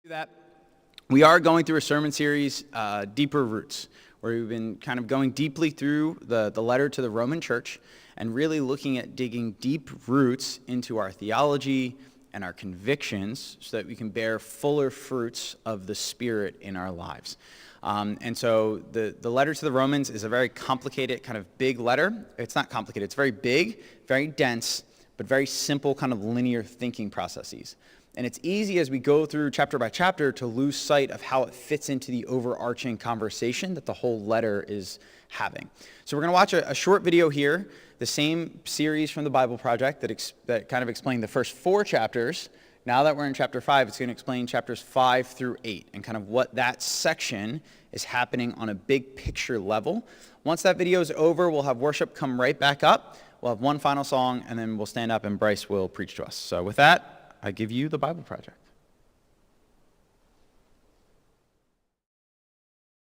That we are going through a sermon series, Deeper Roots, where we've been kind of going deeply through the letter to the Roman church and really looking at digging deep roots into our theology and our convictions so that we can bear fuller fruits of the Spirit in our lives. And so the letter to the Romans is a very complicated, kind of big letter. It's not complicated. It's very big, very dense, but very simple kind of linear thinking processes. And it's easy as we go through chapter by chapter to lose sight of how it fits into the overarching conversation that the whole letter is having. So we're going to watch a short video here, the same series from the Bible Project that kind of explained the first 4 chapters. Now that we're in chapter 5, it's going to explain chapters 5 through 8 and kind of what that section is happening on a big picture level. Once that video is over, we'll have worship come right back up. We'll have one final song, and then we'll stand up and Bryce will preach to us. So with that, I give you the Bible Project.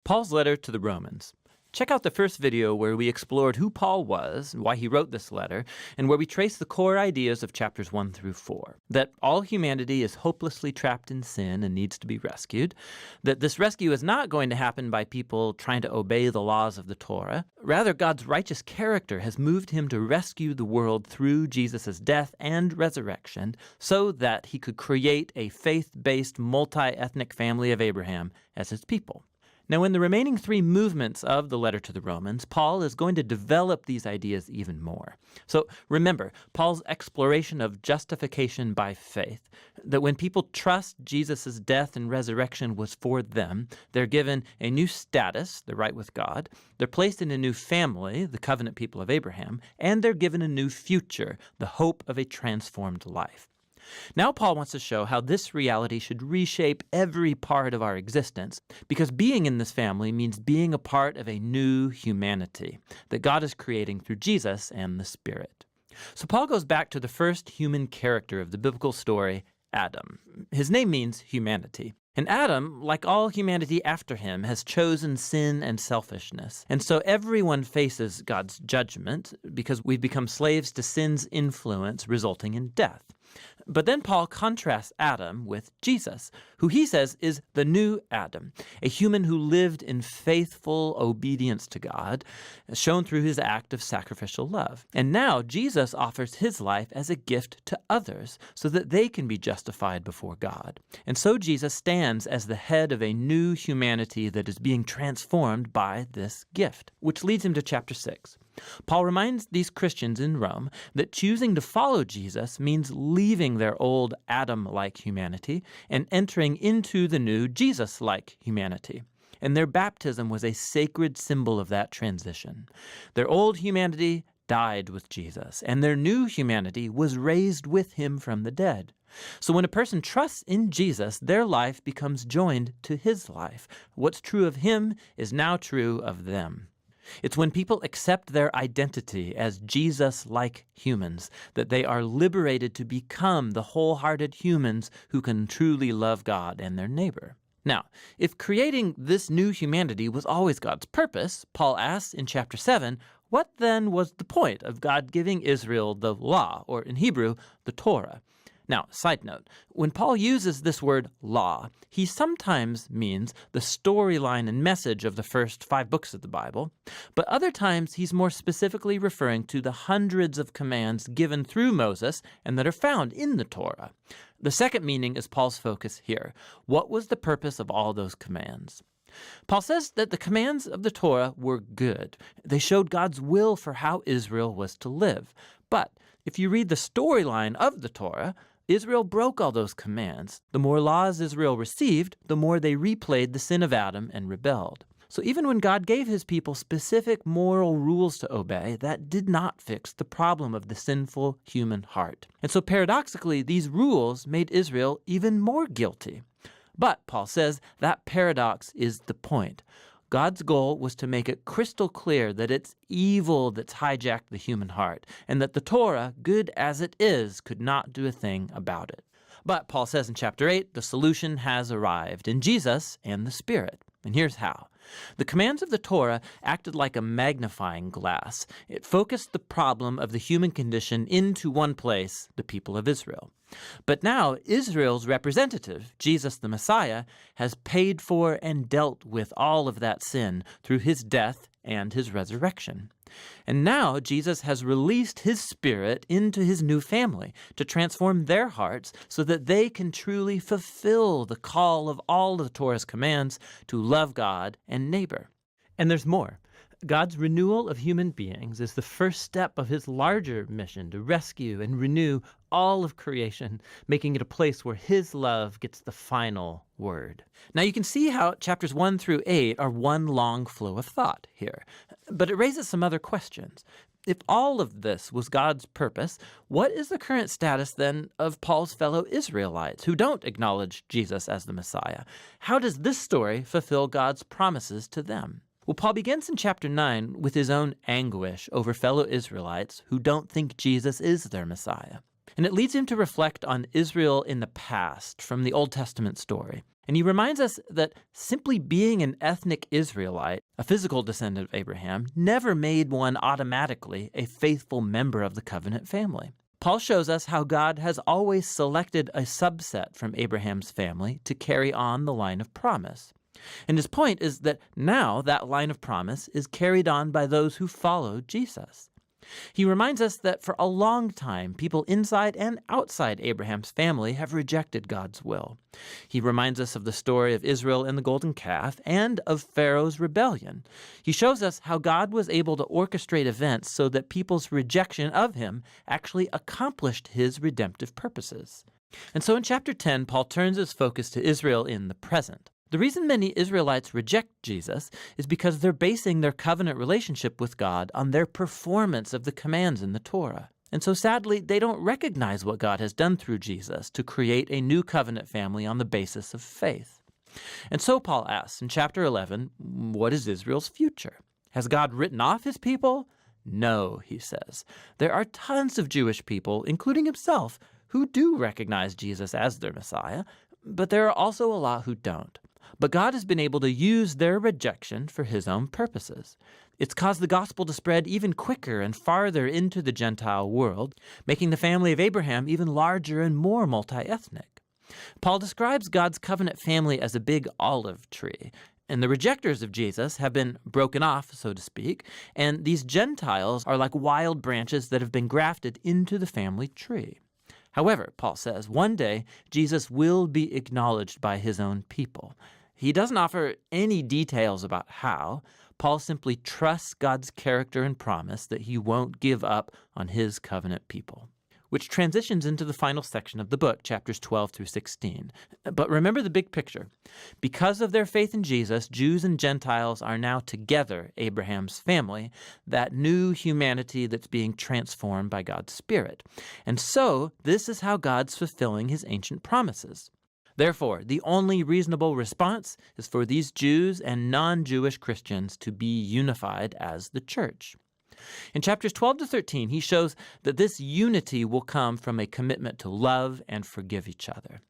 Paul's letter to the Romans. Check out the first video where we explored who Paul was, why he wrote this letter, and where we trace the core ideas of chapters 1 through 4. That all humanity is hopelessly trapped in sin and needs to be rescued. That this rescue is not going to happen by people trying to obey the laws of the Torah. Rather, God's righteous character has moved him to rescue the world through Jesus' death and resurrection so that he could create a faith-based, multi-ethnic family of Abraham as his people. Now, in the remaining 3 movements of the letter to the Romans, Paul is going to develop these ideas even more. So remember, Paul's exploration of justification by faith, that when people trust Jesus' death and resurrection was for them, they're given a new status, the right with God, they're placed in a new family, the covenant people of Abraham, and they're given a new future, the hope of a transformed life. Now Paul wants to show how this reality should reshape every part of our existence, because being in this family means being a part of a new humanity that God is creating through Jesus and the Spirit. So Paul goes back to the first human character of the biblical story, Adam. His name means humanity. And Adam, like all humanity after him, has chosen sin and selfishness. And so everyone faces God's judgment because we've become slaves to sin's influence, resulting in death. But then Paul contrasts Adam with Jesus, who he says is the new Adam, a human who lived in faithful obedience to God, shown through his act of sacrificial love. And now Jesus offers his life as a gift to others so that they can be justified before God. And so Jesus stands as the head of a new humanity that is being transformed by this gift, which leads him to chapter 6. Paul reminds these Christians in Rome that choosing to follow Jesus means leaving their old Adam-like humanity and entering into the new Jesus-like humanity. And their baptism was a sacred symbol of that transition. Their old humanity died with Jesus, and their new humanity was raised with him from the dead. So when a person trusts in Jesus, their life becomes joined to his life. What's true of him is now true of them. It's when people accept their identity as Jesus-like humans that they are liberated to become the wholehearted humans who can truly love God and their neighbor. Now, if creating this new humanity was always God's purpose, Paul asks in chapter 7, what then was the point of God giving Israel the law, or in Hebrew, the Torah? Now, side note, when Paul uses this word law, he sometimes means the storyline and message of the first 5 books of the Bible, but other times he's more specifically referring to the hundreds of commands given through Moses and that are found in the Torah. The second meaning is Paul's focus here. What was the purpose of all those commands? Paul says that the commands of the Torah were good. They showed God's will for how Israel was to live. But if you read the storyline of the Torah, Israel broke all those commands. The more laws Israel received, the more they replayed the sin of Adam and rebelled. So even when God gave his people specific moral rules to obey, that did not fix the problem of the sinful human heart. And so paradoxically, these rules made Israel even more guilty. But, Paul says, that paradox is the point. God's goal was to make it crystal clear that it's evil that's hijacked the human heart, and that the Torah, good as it is, could not do a thing about it. But Paul says in chapter 8, the solution has arrived in Jesus and the Spirit. And here's how. The commands of the Torah acted like a magnifying glass. It focused the problem of the human condition into one place, the people of Israel. But now Israel's representative, Jesus the Messiah, has paid for and dealt with all of that sin through his death and his resurrection. And now Jesus has released his Spirit into his new family to transform their hearts so that they can truly fulfill the call of all of the Torah's commands to love God and neighbor. And there's more. God's renewal of human beings is the first step of his larger mission to rescue and renew all of creation, making it a place where his love gets the final word. Now you can see how chapters 1 through 8 are one long flow of thought here, but it raises some other questions. If all of this was God's purpose, what is the current status then of Paul's fellow Israelites who don't acknowledge Jesus as the Messiah? How does this story fulfill God's promises to them? Well, Paul begins in chapter 9 with his own anguish over fellow Israelites who don't think Jesus is their Messiah. And it leads him to reflect on Israel in the past from the Old Testament story. And he reminds us that simply being an ethnic Israelite, a physical descendant of Abraham, never made one automatically a faithful member of the covenant family. Paul shows us how God has always selected a subset from Abraham's family to carry on the line of promise. And his point is that now that line of promise is carried on by those who follow Jesus. He reminds us that for a long time, people inside and outside Abraham's family have rejected God's will. He reminds us of the story of Israel and the golden calf and of Pharaoh's rebellion. He shows us how God was able to orchestrate events so that people's rejection of him actually accomplished his redemptive purposes. And so in chapter 10, Paul turns his focus to Israel in the present. The reason many Israelites reject Jesus is because they're basing their covenant relationship with God on their performance of the commands in the Torah. And so sadly, they don't recognize what God has done through Jesus to create a new covenant family on the basis of faith. And so Paul asks in chapter 11, what is Israel's future? Has God written off his people? No, he says. There are tons of Jewish people, including himself, who do recognize Jesus as their Messiah, but there are also a lot who don't. But God has been able to use their rejection for his own purposes. It's caused the gospel to spread even quicker and farther into the Gentile world, making the family of Abraham even larger and more multi-ethnic. Paul describes God's covenant family as a big olive tree, and the rejectors of Jesus have been broken off, so to speak, and these Gentiles are like wild branches that have been grafted into the family tree. However, Paul says, one day Jesus will be acknowledged by his own people. He doesn't offer any details about how. Paul simply trusts God's character and promise that he won't give up on his covenant people, which transitions into the final section of the book, chapters 12 through 16. But remember the big picture. Because of their faith in Jesus, Jews and Gentiles are now together Abraham's family, that new humanity that's being transformed by God's Spirit. And so, this is how God's fulfilling his ancient promises. Therefore, the only reasonable response is for these Jews and non-Jewish Christians to be unified as the church. In chapters 12 to 13, he shows that this unity will come from a commitment to love and forgive each other.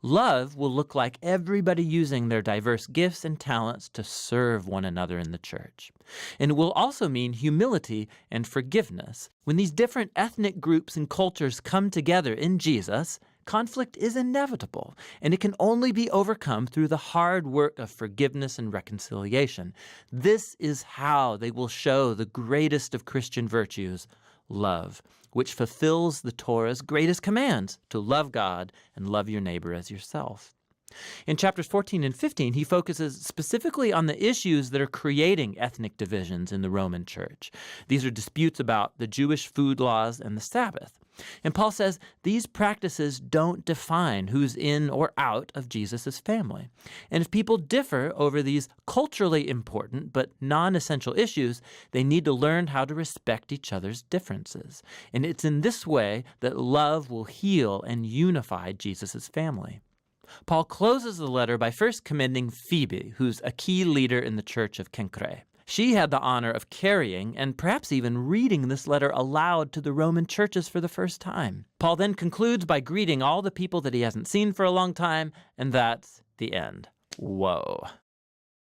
Love will look like everybody using their diverse gifts and talents to serve one another in the church. And it will also mean humility and forgiveness. When these different ethnic groups and cultures come together in Jesus, conflict is inevitable, and it can only be overcome through the hard work of forgiveness and reconciliation. This is how they will show the greatest of Christian virtues, love, which fulfills the Torah's greatest commands to love God and love your neighbor as yourself. In chapters 14 and 15, he focuses specifically on the issues that are creating ethnic divisions in the Roman Church. These are disputes about the Jewish food laws and the Sabbath. And Paul says these practices don't define who's in or out of Jesus' family. And if people differ over these culturally important but non-essential issues, they need to learn how to respect each other's differences. And it's in this way that love will heal and unify Jesus' family. Paul closes the letter by first commending Phoebe, who's a key leader in the church of Cenchreae. She had the honor of carrying and perhaps even reading this letter aloud to the Roman churches for the first time. Paul then concludes by greeting all the people that he hasn't seen for a long time, and that's the end. Whoa.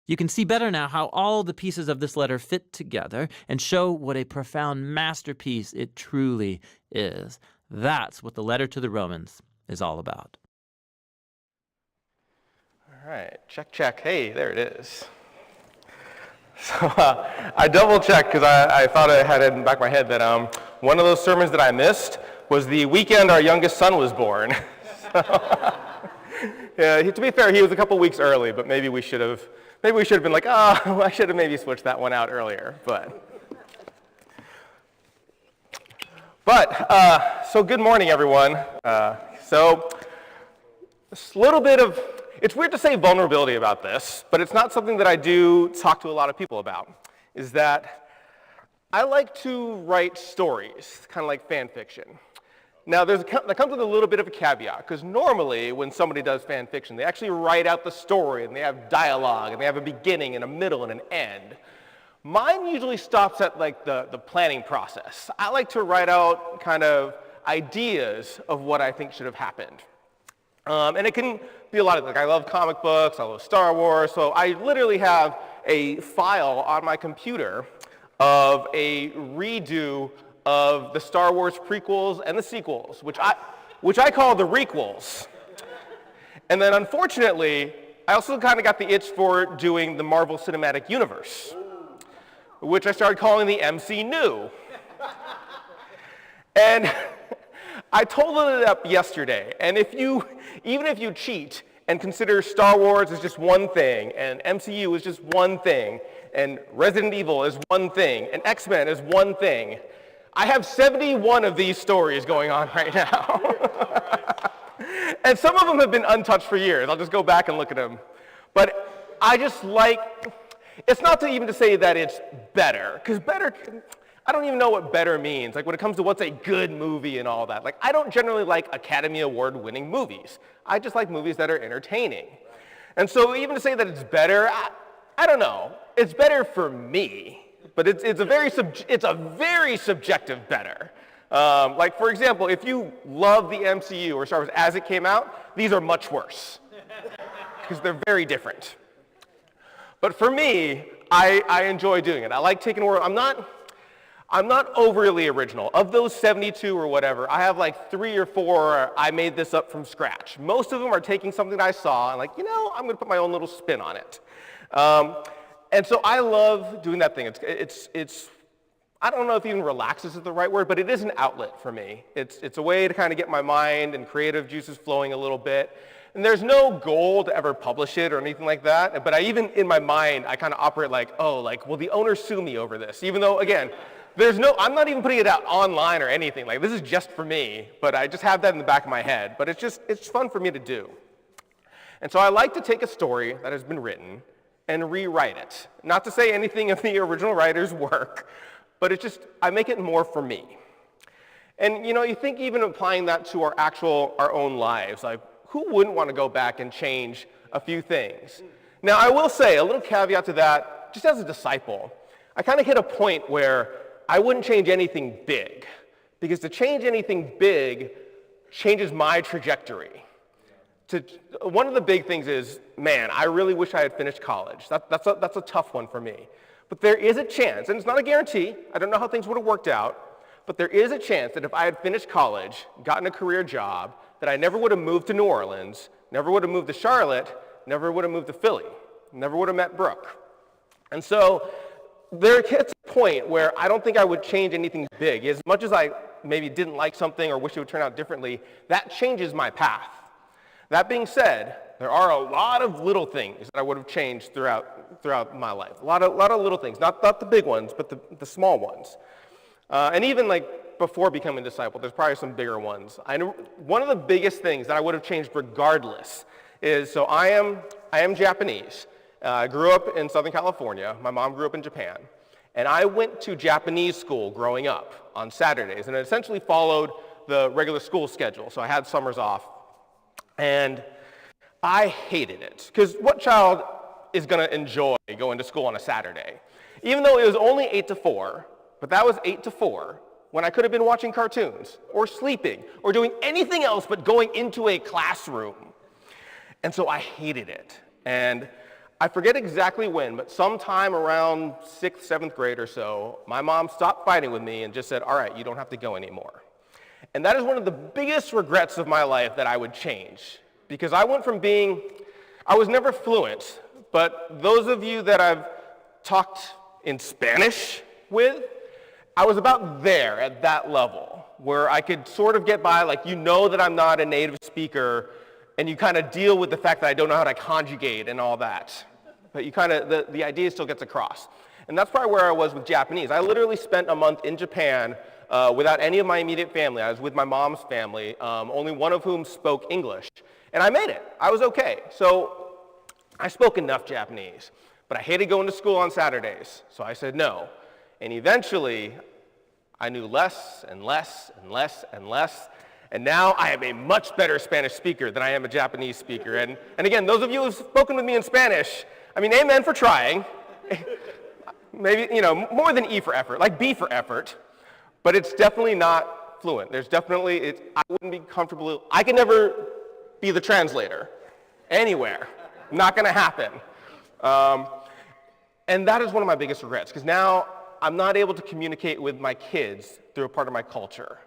You can see better now how all the pieces of this letter fit together and show what a profound masterpiece it truly is. That's what the letter to the Romans is all about. All right, check, check. Hey, there it is. So I double-checked because I thought I had it in the back of my head that one of those sermons that I missed was the weekend our youngest son was born. Yeah, to be fair, he was a couple weeks early, but maybe we should have been like, oh, I should have maybe switched that one out earlier. So good morning, everyone. So a little bit of, it's weird to say vulnerability about this, but it's not something that I do talk to a lot of people about, is that I like to write stories, kind of like fan fiction. Now, that comes with a little bit of a caveat, because normally when somebody does fan fiction, they actually write out the story, and they have dialogue, and they have a beginning and a middle and an end. Mine usually stops at like the planning process. I like to write out kind of ideas of what I think should have happened. And it can be a lot of, like, I love comic books, I love Star Wars, so I literally have a file on my computer of a redo of the Star Wars prequels and the sequels, which I call the requels. And then unfortunately, I also kind of got the itch for doing the Marvel Cinematic Universe, which I started calling the MC New. And I totaled it up yesterday, and even if you cheat and consider Star Wars as just one thing, and MCU is just one thing, and Resident Evil is one thing, and X-Men is one thing, I have 71 of these stories going on right now. And some of them have been untouched for years. I'll just go back and look at them. But I just like, it's not even to say that it's better, because better, I don't even know what better means. Like when it comes to what's a good movie and all that. Like I don't generally like Academy Award winning movies. I just like movies that are entertaining. And so even to say that it's better, I don't know. It's better for me. But it's a very subjective better. Like for example, if you love the MCU or Star Wars as it came out, these are much worse because they're very different. But for me, I enjoy doing it. I like taking a word. I'm not overly original. Of those 72 or whatever, I have like 3 or 4 I made this up from scratch. Most of them are taking something I saw and like, I'm going to put my own little spin on it. And so I love doing that thing. It's I don't know if even relaxes is the right word, but it is an outlet for me. It's a way to kind of get my mind and creative juices flowing a little bit. And there's no goal to ever publish it or anything like that. But even in my mind, I kind of operate like, will the owner sue me over this? Even though, again, I'm not even putting it out online or anything. Like this is just for me, but I just have that in the back of my head. But it's fun for me to do. And so I like to take a story that has been written and rewrite it. Not to say anything of the original writer's work, but I make it more for me. And you think even applying that to our own lives, like who wouldn't want to go back and change a few things? Now I will say, a little caveat to that, just as a disciple, I kind of hit a point where I wouldn't change anything big, because to change anything big changes my trajectory. One of the big things is, man, I really wish I had finished college. That's a tough one for me. But there is a chance, and it's not a guarantee, I don't know how things would have worked out, but there is a chance that if I had finished college, gotten a career job, that I never would have moved to New Orleans, never would have moved to Charlotte, never would have moved to Philly, never would have met Brooke. And so there gets a point where I don't think I would change anything big. As much as I maybe didn't like something or wish it would turn out differently, that changes my path. That being said, there are a lot of little things that I would have changed throughout my life. A lot of little things, not the big ones, but the small ones. And even like before becoming a disciple, there's probably some bigger ones. I know one of the biggest things that I would have changed regardless is, so I am Japanese. I grew up in Southern California. My mom grew up in Japan. And I went to Japanese school growing up on Saturdays, and it essentially followed the regular school schedule. So I had summers off. And I hated it, because what child is going to enjoy going to school on a Saturday? Even though it was only 8 to 4, but that was 8 to 4, when I could have been watching cartoons, or sleeping, or doing anything else but going into a classroom. And so I hated it. And I forget exactly when, but sometime around 6th, 7th grade or so, my mom stopped fighting with me and just said, all right, you don't have to go anymore. And that is one of the biggest regrets of my life that I would change. Because I went from I was never fluent, but those of you that I've talked in Spanish with, I was about there at that level, where I could sort of get by, like, that I'm not a native speaker, and you kind of deal with the fact that I don't know how to conjugate and all that. But you kind of, the idea still gets across. And that's probably where I was with Japanese. I literally spent a month in Japan without any of my immediate family. I was with my mom's family, only one of whom spoke English. And I made it. I was okay. So I spoke enough Japanese, but I hated going to school on Saturdays. So I said no. And eventually, I knew less and less and less and less. And now I am a much better Spanish speaker than I am a Japanese speaker. And again, those of you who have spoken with me in Spanish, I mean, amen for trying. Maybe, more than E for effort, like B for effort. But it's definitely not fluent. There's definitely, I wouldn't be comfortable. I could never be the translator anywhere. Not going to happen. And that is one of my biggest regrets, because now I'm not able to communicate with my kids through a part of my culture.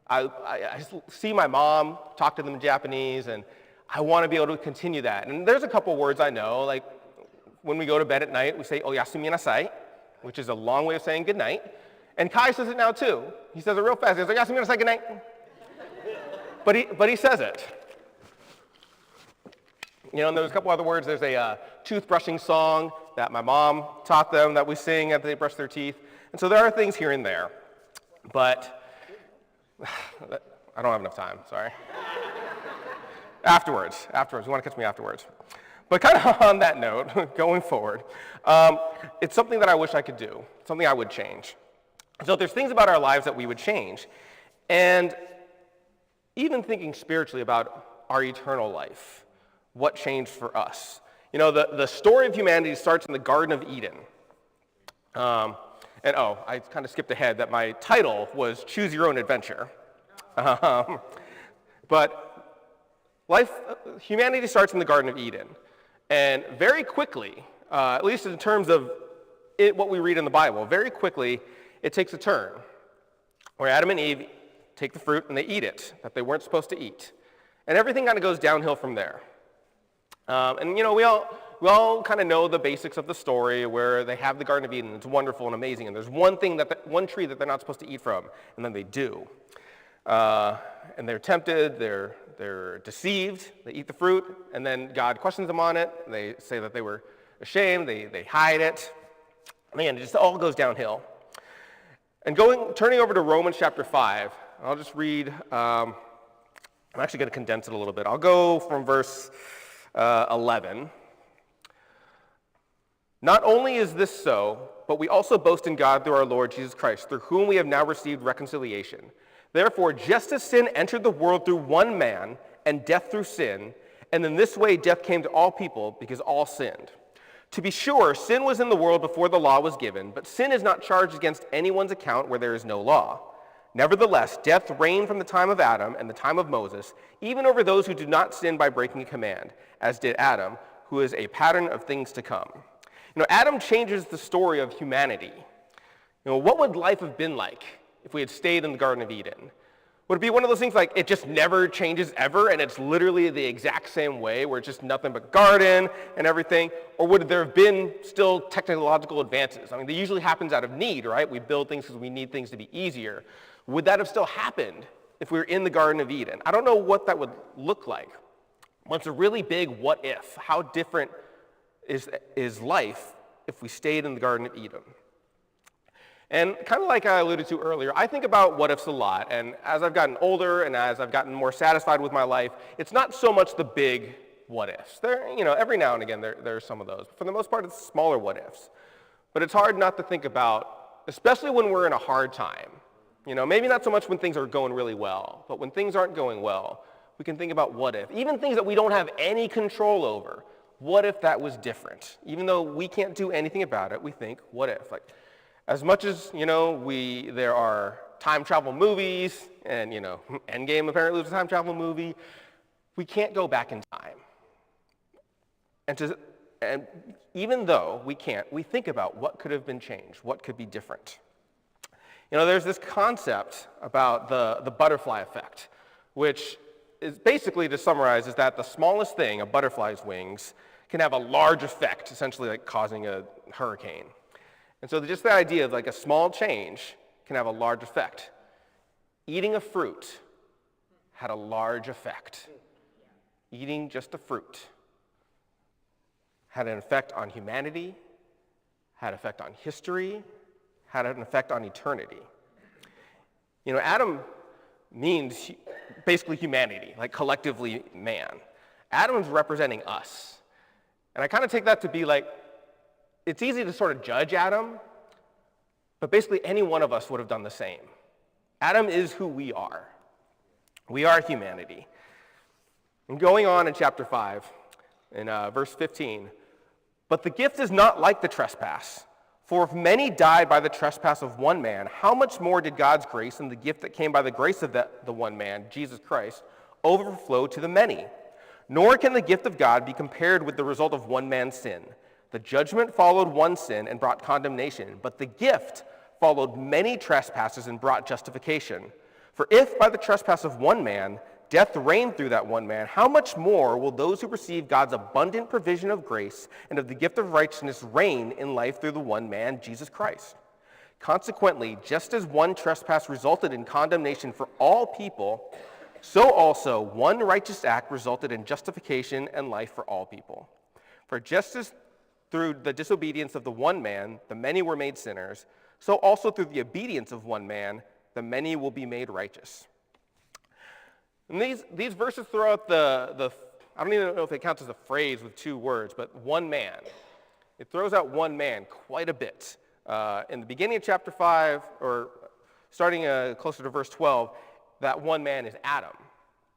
I see my mom, talk to them in Japanese, and I want to be able to continue that. And there's a couple words I know, like when we go to bed at night, we say oyasumi nasai, which is a long way of saying good night. And Kai says it now too. He says it real fast. He says oyasumi nasai, good night. But he says it. And there's a couple other words. There's a toothbrushing song that my mom taught them that we sing after they brush their teeth. And so there are things here and there. But I don't have enough time, sorry. Afterwards, you want to catch me afterwards. But kind of on that note, going forward, it's something that I wish I could do, something I would change. So there's things about our lives that we would change. And even thinking spiritually about our eternal life, what changed for us. The story of humanity starts in the Garden of Eden. I kind of skipped ahead that my title was Choose Your Own Adventure. But humanity starts in the Garden of Eden. And very quickly, at least in terms of what we read in the Bible, very quickly it takes a turn where Adam and Eve take the fruit and they eat it that they weren't supposed to eat. And everything kind of goes downhill from there. We all kind of know the basics of the story where they have the Garden of Eden. It's wonderful and amazing. And there's one tree that they're not supposed to eat from, and then they do. And they're tempted, they're deceived, they eat the fruit, and then God questions them on it. And they say that they were ashamed, they hide it. And again, it just all goes downhill. And turning over to Romans chapter 5, I'll just read, I'm actually going to condense it a little bit. I'll go from verse 11. Not only is this so, but we also boast in God through our Lord Jesus Christ, through whom we have now received reconciliation. Therefore, just as sin entered the world through one man, and death through sin, and in this way death came to all people because all sinned. To be sure, sin was in the world before the law was given, but sin is not charged against anyone's account where there is no law. Nevertheless, death reigned from the time of Adam and the time of Moses, even over those who did not sin by breaking a command, as did Adam, who is a pattern of things to come. Adam changes the story of humanity. What would life have been like if we had stayed in the Garden of Eden? Would it be one of those things like it just never changes ever and it's literally the exact same way where it's just nothing but garden and everything? Or would there have been still technological advances? That usually happens out of need, right? We build things because we need things to be easier. Would that have still happened if we were in the Garden of Eden? I don't know what that would look like. Well, it's a really big what if. How different is life if we stayed in the Garden of Eden? And kind of like I alluded to earlier, I think about what ifs a lot. And as I've gotten older and as I've gotten more satisfied with my life, it's not so much the big what ifs. Every now and again there are some of those. But for the most part, it's smaller what ifs. But it's hard not to think about, especially when we're in a hard time. Maybe not so much when things are going really well, but when things aren't going well, we can think about what if. Even things that we don't have any control over. What if that was different? Even though we can't do anything about it, we think, what if? As much as, there are time travel movies, and, Endgame apparently was a time travel movie, we can't go back in time. And to And even though we can't, we think about what could have been changed, what could be different. You know, there's this concept about the butterfly effect, which is basically, to summarize, is that the smallest thing, a butterfly's wings, can have a large effect, essentially like causing a hurricane. And so just the idea of like a small change can have a large effect. Eating a fruit had a large effect. Eating just a fruit had an effect on humanity, had an effect on history, had an effect on eternity. You know, Adam means basically humanity, like collectively man. Adam's representing us. And I kind of take that to be like, it's easy to sort of judge Adam, but basically any one of us would have done the same. Adam is who we are. We are humanity. And going on in chapter 5, in verse 15, but the gift is not like the trespass. For if many died by the trespass of one man, how much more did God's grace and the gift that came by the grace of the one man, Jesus Christ, overflow to the many? Nor can the gift of God be compared with the result of one man's sin. The judgment followed one sin and brought condemnation, but the gift followed many trespasses and brought justification. For if by the trespass of one man death reigned through that one man, how much more will those who receive God's abundant provision of grace and of the gift of righteousness reign in life through the one man, Jesus Christ? Consequently, just as one trespass resulted in condemnation for all people, so also one righteous act resulted in justification and life for all people. For just as through the disobedience of the one man, the many were made sinners, so also through the obedience of one man, the many will be made righteous. And these verses throw out the I don't even know if it counts as a phrase with two words, but one man. It throws out one man quite a bit. In the beginning of chapter 5, or starting closer to verse 12, that one man is Adam.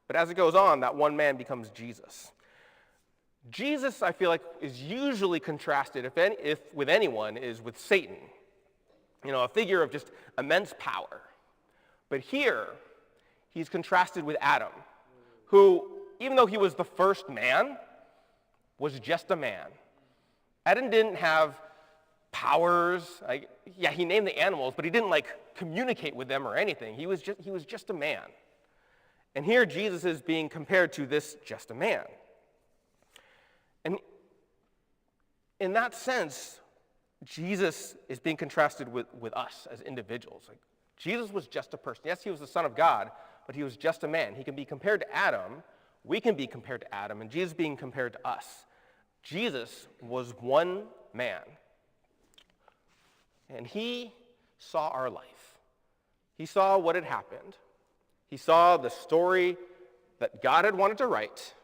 But as it goes on, that one man becomes Jesus. Jesus, I feel like, is usually contrasted, if with anyone, is with Satan. You know, a figure of just immense power. But here, he's contrasted with Adam, who, even though he was the first man, was just a man. Adam didn't have powers. Yeah, he named the animals, but he didn't communicate with them or anything. He was just a man. And here Jesus is being compared to this just a man. And in that sense, Jesus is being contrasted with us as individuals. Jesus was just a person. Yes, he was the Son of God, but he was just a man. He can be compared to Adam. We can be compared to Adam, and Jesus being compared to us. Jesus was one man, and he saw our life. He saw what had happened. He saw the story that God had wanted to write,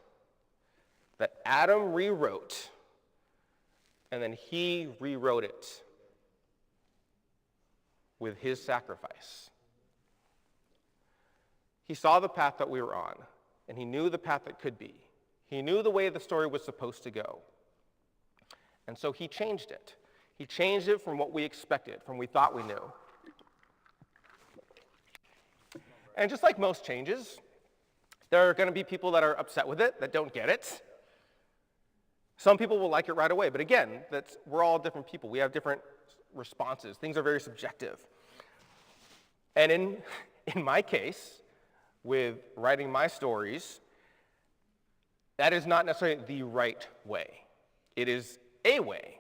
that Adam rewrote, and then he rewrote it with his sacrifice. He saw the path that we were on, and he knew the path that could be. He knew the way the story was supposed to go. And so he changed it. He changed it from what we expected, from what we thought we knew. And just like most changes, there are going to be people that are upset with it, that don't get it. Some people will like it right away, but again, we're all different people. We have different responses. Things are very subjective. And in my case, with writing my stories, that is not necessarily the right way. It is a way.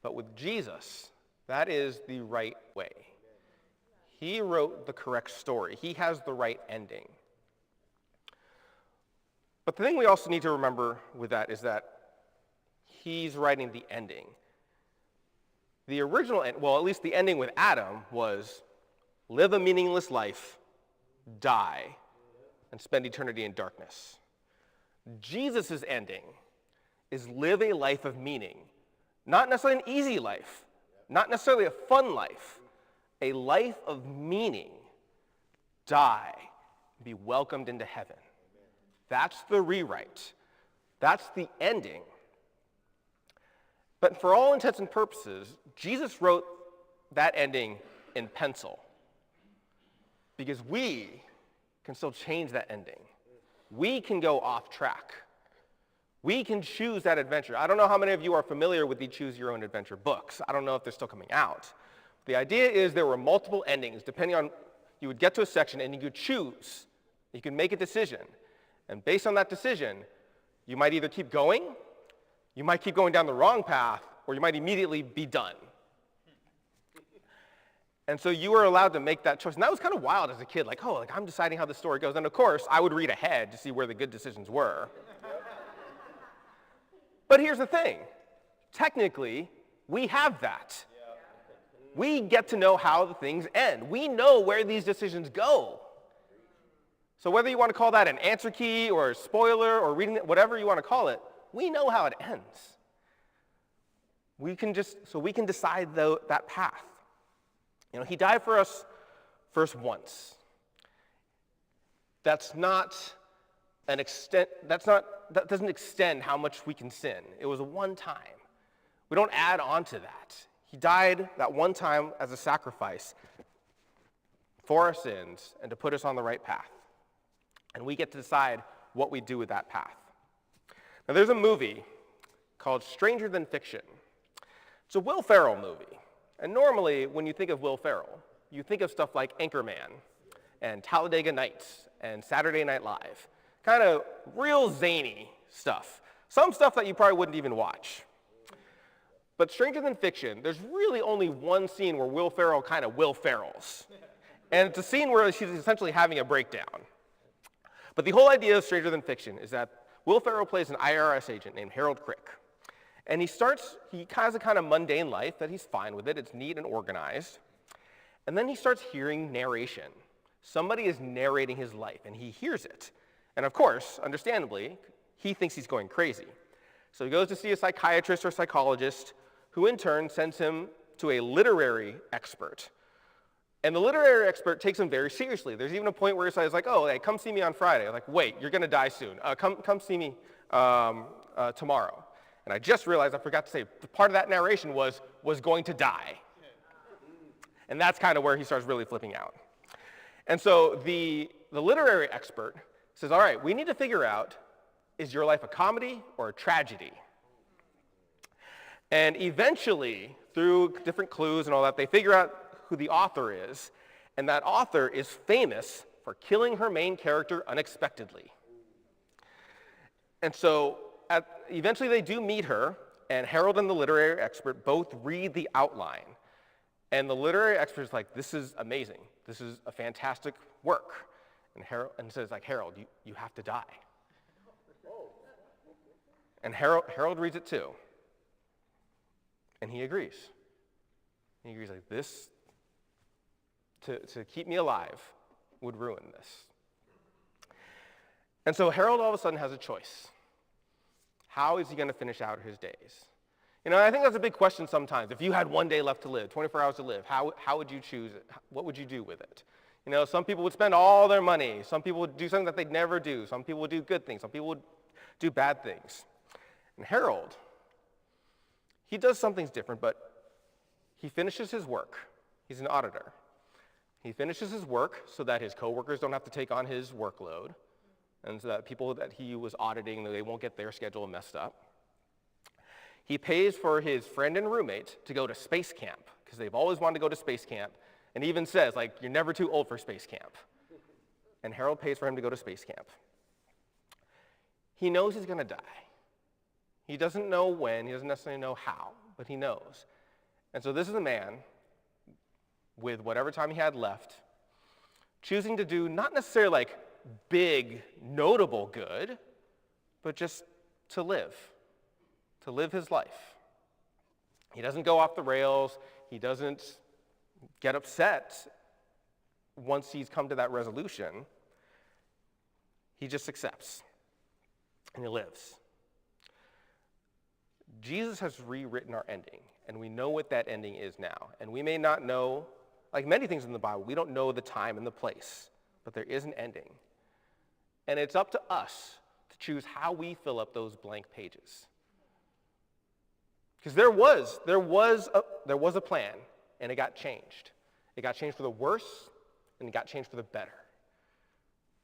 But with Jesus, that is the right way. He wrote the correct story. He has the right ending. But the thing we also need to remember with that is that he's writing the ending. The original, well, at least the ending with Adam was live a meaningless life, die, and spend eternity in darkness. Jesus' ending is live a life of meaning. Not necessarily an easy life, not necessarily a fun life, a life of meaning. Die, be welcomed into heaven. That's the rewrite. That's the ending. But for all intents and purposes, Jesus wrote that ending in pencil. Because we can still change that ending. We can go off track. We can choose that adventure. I don't know how many of you are familiar with the Choose Your Own Adventure books. I don't know if they're still coming out. The idea is there were multiple endings, depending on, you would get to a section and you could choose. You can make a decision. And based on that decision, you might either keep going, you might keep going down the wrong path, or you might immediately be done. And so you were allowed to make that choice. And that was kind of wild as a kid, like, I'm deciding how the story goes. And of course, I would read ahead to see where the good decisions were. But here's the thing. Technically, we have that. We get to know how the things end. We know where these decisions go. So whether you want to call that an answer key or a spoiler or reading it, whatever you want to call it, we know how it ends. We can decide that path. He died for us first once. That doesn't extend how much we can sin. It was a one time. We don't add on to that. He died that one time as a sacrifice for our sins and to put us on the right path. And we get to decide what we do with that path. Now there's a movie called Stranger Than Fiction. It's a Will Ferrell movie. And normally when you think of Will Ferrell, you think of stuff like Anchorman and Talladega Nights and Saturday Night Live. Kind of real zany stuff. Some stuff that you probably wouldn't even watch. But Stranger Than Fiction, there's really only one scene where Will Ferrell kind of Will Ferrells. And it's a scene where she's essentially having a breakdown. But the whole idea of Stranger Than Fiction is that Will Ferrell plays an IRS agent named Harold Crick. And he has a kind of mundane life that he's fine with it. It's neat and organized. And then he starts hearing narration. Somebody is narrating his life, and he hears it. And of course, understandably, he thinks he's going crazy. So he goes to see a psychiatrist or psychologist, who in turn sends him to a literary expert. And the literary expert takes him very seriously. There's even a point where he says, hey, come see me on Friday. I'm like, wait, you're going to die soon. Come see me tomorrow. And I just realized I forgot to say, part of that narration was going to die. And that's kind of where he starts really flipping out. And so the literary expert says, all right, we need to figure out, is your life a comedy or a tragedy? And eventually, through different clues and all that, they figure out who the author is. And that author is famous for killing her main character unexpectedly. And so eventually they do meet her, and Harold and the literary expert both read the outline. And the literary expert is like, this is amazing. This is a fantastic work. And says, Harold, you have to die. And Harold reads it too. And he agrees. He agrees this, to keep me alive, would ruin this. And so Harold all of a sudden has a choice. How is he going to finish out his days? I think that's a big question sometimes. If you had one day left to live, 24 hours to live, how would you choose it? What would you do with it? Some people would spend all their money. Some people would do something that they'd never do. Some people would do good things. Some people would do bad things. And Harold, he does some things different, but he finishes his work. He's an auditor. He finishes his work so that his coworkers don't have to take on his workload, and so that people that he was auditing, they won't get their schedule messed up. He pays for his friend and roommate to go to space camp, because they've always wanted to go to space camp, and he even says, you're never too old for space camp. And Harold pays for him to go to space camp. He knows he's going to die. He doesn't know when, he doesn't necessarily know how, but he knows. And so this is a man, with whatever time he had left, choosing to do not necessarily big, notable good, but just to live his life. He doesn't go off the rails. He doesn't get upset once he's come to that resolution. He just accepts, and he lives. Jesus has rewritten our ending, and we know what that ending is now. And we may not know, like many things in the Bible, we don't know the time and the place, but there is an ending. And it's up to us to choose how we fill up those blank pages. Because there was a plan, and it got changed. It got changed for the worse, and it got changed for the better.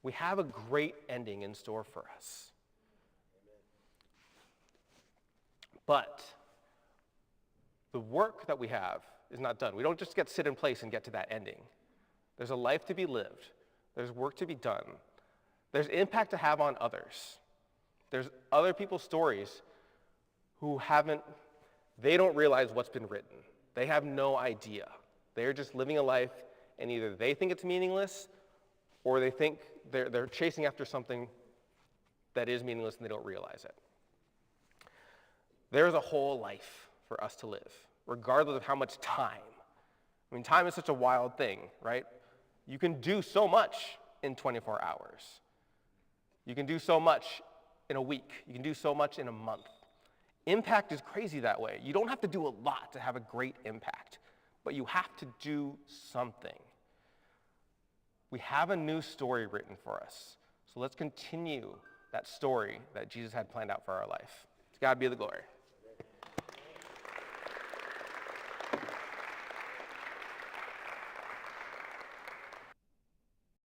We have a great ending in store for us. But the work that we have is not done. We don't just get to sit in place and get to that ending. There's a life to be lived. There's work to be done. There's impact to have on others. There's other people's stories who they don't realize what's been written. They have no idea. They're just living a life, and either they think it's meaningless, or they think they're chasing after something that is meaningless and they don't realize it. There's a whole life for us to live, regardless of how much time. I mean, time is such a wild thing, right? You can do so much in 24 hours. You can do so much in a week. You can do so much in a month. Impact is crazy that way. You don't have to do a lot to have a great impact, but you have to do something. We have a new story written for us. So let's continue that story that Jesus had planned out for our life. To God be the glory.